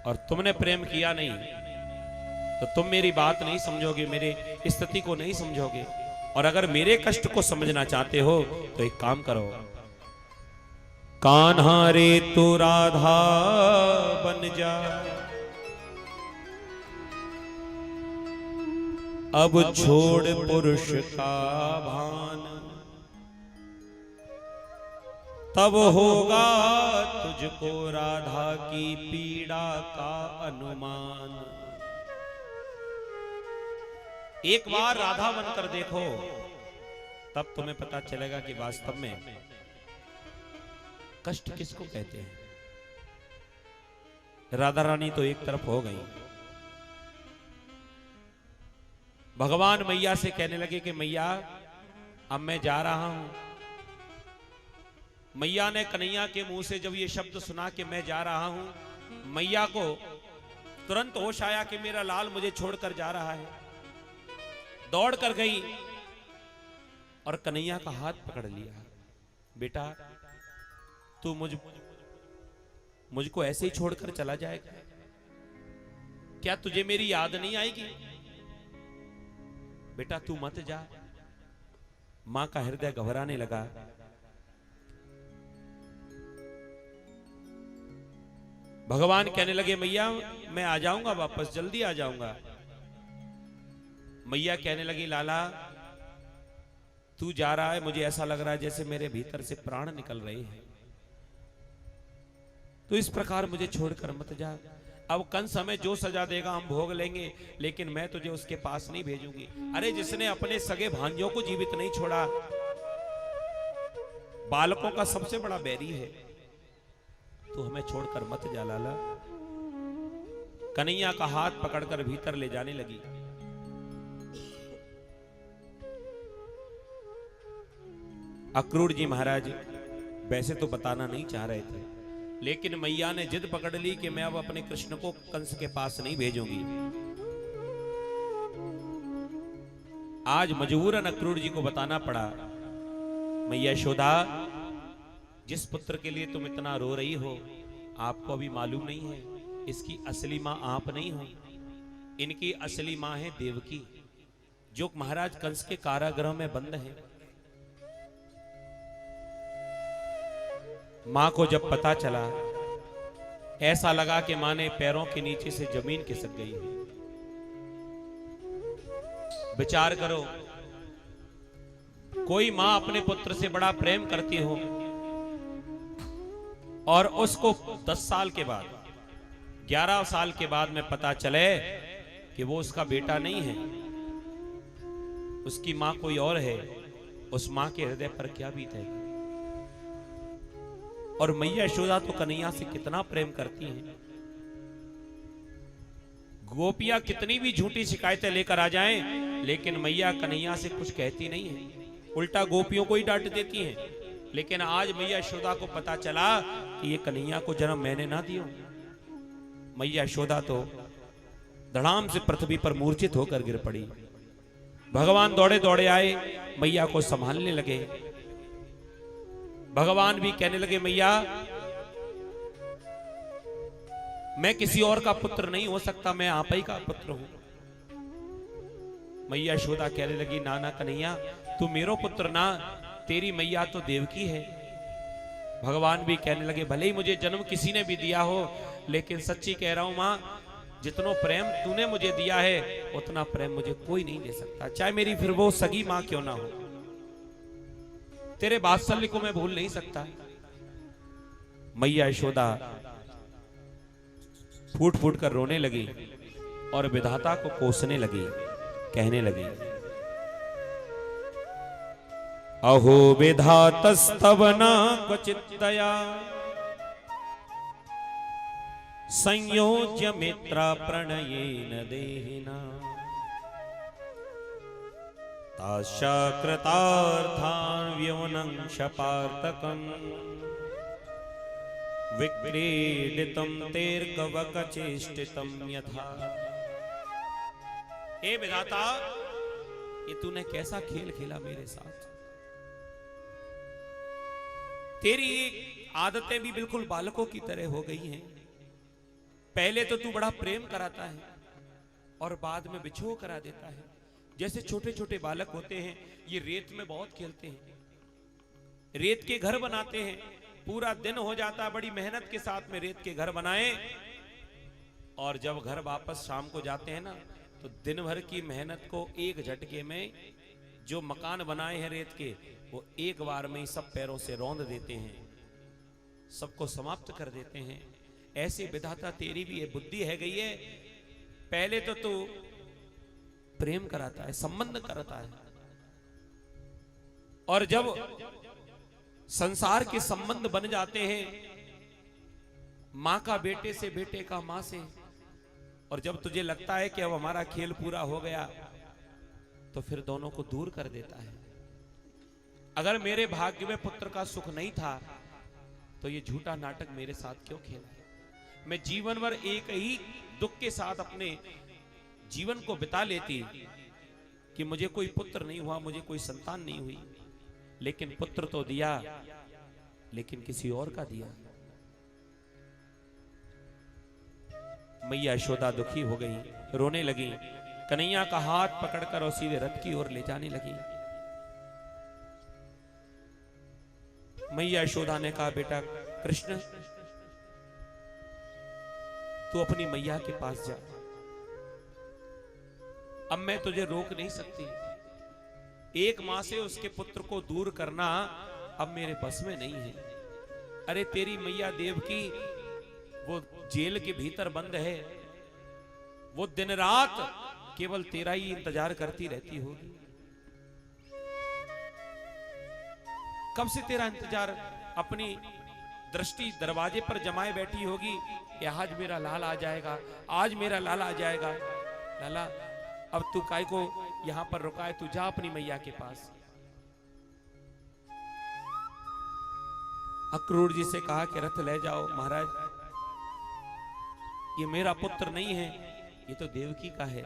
और तुमने प्रेम किया नहीं तो तुम मेरी बात नहीं समझोगे, मेरे स्थिति को नहीं समझोगे। और अगर मेरे कष्ट को समझना चाहते हो तो एक काम करो, कान्हा रे तू राधा बन जा, अब छोड़ पुरुष का भान, तब होगा तुझको राधा की पीड़ा का अनुमान। एक बार राधा बनकर देखो, तब तुम्हें पता चलेगा कि वास्तव में कष्ट किसको कहते हैं। राधा रानी तो एक तरफ हो गई। भगवान मैया से कहने लगे कि मैया अब मैं जा रहा हूं। मैया ने कन्हैया के मुंह से जब ये शब्द सुना कि मैं जा रहा हूं, मैया को तुरंत होश आया कि मेरा लाल मुझे छोड़कर जा रहा है। दौड़ कर गई और कन्हैया का हाथ पकड़ लिया। बेटा तू मुझको ऐसे ही छोड़कर चला जाएगा? क्या तुझे मेरी याद नहीं आएगी? बेटा तू मत जा। मां का हृदय घबराने लगा। भगवान कहने लगे मैया मैं आ जाऊंगा, वापस जल्दी आ जाऊंगा। मैया कहने लगी लाला तू जा रहा है, मुझे ऐसा लग रहा है जैसे मेरे भीतर से प्राण निकल रहे हैं, तो इस प्रकार मुझे छोड़कर मत जा। अब कंस हमें जो सजा देगा हम भोग लेंगे, लेकिन मैं तुझे उसके पास नहीं भेजूंगी। अरे जिसने अपने सगे भांजों को जीवित नहीं छोड़ा, बालकों का सबसे बड़ा बैरी है, तो हमें छोड़कर मत जा लाला। कन्हैया का हाथ पकड़कर भीतर ले जाने लगी। अक्रूर जी महाराज वैसे तो बताना नहीं चाह रहे थे, लेकिन मैया ने जिद पकड़ ली कि मैं अब अपने कृष्ण को कंस के पास नहीं भेजूंगी। आज मजबूरन अक्रूर जी को बताना पड़ा, मैया यशोदा जिस पुत्र के लिए तुम इतना रो रही हो, आपको अभी मालूम नहीं है इसकी असली मां आप नहीं हो, इनकी असली मां है देवकी, जो महाराज कंस के कारागृह में बंद है। मां को जब पता चला, ऐसा लगा कि मां ने पैरों के नीचे से जमीन खिसक गई है। विचार करो, कोई मां अपने पुत्र से बड़ा प्रेम करती हो और उसको 10 साल के बाद, 11 साल के बाद में पता चले कि वो उसका बेटा नहीं है, उसकी मां कोई और है, उस मां के हृदय पर क्या बीतेगी। और मैया यशोदा तो कन्हैया से कितना प्रेम करती हैं। गोपियां कितनी भी झूठी शिकायतें लेकर आ जाएं, लेकिन मैया कन्हैया से कुछ कहती नहीं है, उल्टा गोपियों को ही डांट देती हैं। लेकिन आज मैया यशोदा को पता चला कि ये कन्हैया को जन्म मैंने ना दिया। मैया यशोदा तो धड़ाम से पृथ्वी पर मूर्छित होकर गिर पड़ी। भगवान दौड़े दौड़े आए, मैया को संभालने लगे। भगवान भी कहने लगे मैया मैं किसी और का पुत्र नहीं हो सकता, मैं आप ही का पुत्र हूं। मैया यशोदा कहने लगी नाना कन्हैया तू मेरो पुत्र ना, तेरी मैया तो देवकी है। भगवान भी कहने लगे भले ही मुझे जन्म किसी ने भी दिया हो, लेकिन सच्ची कह रहा हूं मां, जितना प्रेम तूने मुझे दिया है उतना प्रेम मुझे कोई नहीं दे सकता, चाहे मेरी फिर वो सगी मां क्यों ना हो। तेरे वात्सल्य को मैं भूल नहीं सकता। मैया यशोदा फूट फूट कर रोने लगी और विधाता को कोसने लगी, कहने लगी अहो विधातस्तवना क्वचित् दया संयोज्य मित्रा प्रणयेन देहिना ताशाकृतार्थान् व्योनं शपार्तकं विक्रीडितं तेर्कवकचेष्टितं यथा। हे विधाता ये तूने कैसा खेल खेला मेरे साथ। तेरी आदतें भी बिल्कुल बालकों की तरह हो गई हैं। पहले तो तू बड़ा प्रेम कराता है और बाद में बिछोह करा देता है। जैसे छोटे छोटे बालक होते हैं, ये रेत में बहुत खेलते हैं, रेत के घर बनाते हैं, पूरा दिन हो जाता है, बड़ी मेहनत के साथ में रेत के घर बनाए, और जब घर वापस शाम को जाते हैं ना, तो दिन भर की मेहनत को एक झटके में जो मकान बनाए हैं रेत के, वो एक बार में ही सब पैरों से रौंद देते हैं, सबको समाप्त कर देते हैं। ऐसे विधाता तेरी भी ये बुद्धि है गई है। पहले तो तू प्रेम कराता है, संबंध कराता है, और जब संसार के संबंध बन जाते हैं, मां का बेटे से, बेटे का मां से, और जब तुझे लगता है कि अब हमारा खेल पूरा हो गया, तो फिर दोनों को दूर कर देता है। अगर मेरे भाग्य में पुत्र का सुख नहीं था, तो ये झूठा नाटक मेरे साथ क्यों खेला है? मैं जीवन भर एक ही दुख के साथ अपने जीवन को बिता लेती कि मुझे कोई पुत्र नहीं हुआ, मुझे कोई संतान नहीं हुई, लेकिन पुत्र तो दिया, लेकिन किसी और का दिया। मैया यशोदा दुखी हो गई, रोने लगी, कन्हैया का हाथ पकड़कर और सीधे रथ की ओर ले जाने लगी। मैया यशोदा ने कहा, बेटा कृष्ण, तू अपनी मैया के पास जा, अब मैं तुझे रोक नहीं सकती। एक मां से उसके पुत्र को दूर करना अब मेरे बस में नहीं है। अरे तेरी मैया देवकी वो जेल के भीतर बंद है, वो दिन रात केवल तेरा ही इंतजार करती रहती होगी। कब से तेरा इंतजार अपनी दृष्टि दरवाजे पर जमाए बैठी होगी कि आज मेरा लाल आ जाएगा, आज मेरा लाल आ जाएगा। लाला, अब तू काय को यहां पर रुका है, तू जा अपनी मैया के पास। अक्रूर जी से कहा कि रथ ले जाओ महाराज, ये मेरा पुत्र नहीं है, ये तो देवकी का है।